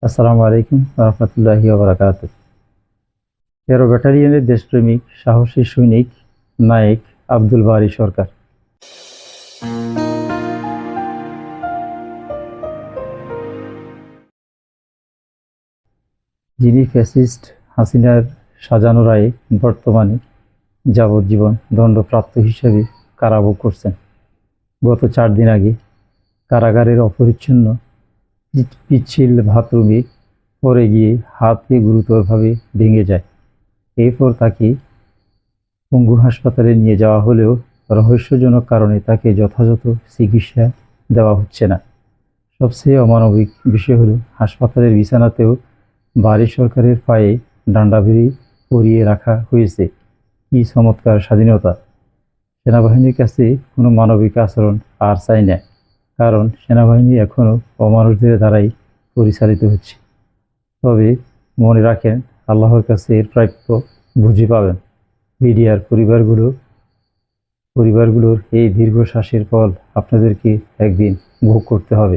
আসসালামু আলাইকুম রহমতুল্লাহি ওয়া বারাকাতুহু। ১৩ ব্যাটালিয়নের দেশপ্রেমিক সাহসী সৈনিক নায়েক আব্দুল বারী সরকার। যিনি ফ্যাসিস্ট হাসিনার সাজানো রায়ে বর্তমানে যাবজ্জীবন দণ্ডপ্রাপ্ত হিসেবে কারাভোগ করছেন। গত ৪ দিন আগে কারাগারের অপরিচ্ছন্ন পিচ্ছিল বাথরুমে পড়ে গিয়ে হাত পা গুরুতরভাবে ভেঙে যায়। এরপর তাকে পঙ্গু হাসপাতালে নিয়ে যাওয়া হলেও রহস্যজনক কারণে তাকে যথাযথ চিকিৎসা দেওয়া হচ্ছে না। সবচেয়ে অমানবিক বিষয় হলো, হাসপাতালের বিছানাতেও বারী সরকারের পায়ে ডান্ডাবেড়ি পরিয়ে রাখা হয়েছে। কি চমৎকার স্বাধীনতা! সেনাবাহিনীর কাছে কোনো মানবিক আচরণ আর চাই না, কারণ সেনাবাহিনী এখনও অমানুষদের দ্বারাই পরিচালিত হচ্ছে। তবে মনে রাখেন, আল্লাহর কাছে এর প্রাপ্য বুঝে পাবেন। মিডিয়ার পরিবারগুলোর এই দীর্ঘশ্বাসের ফল আপনাদেরকে একদিন ভোগ করতে হবে।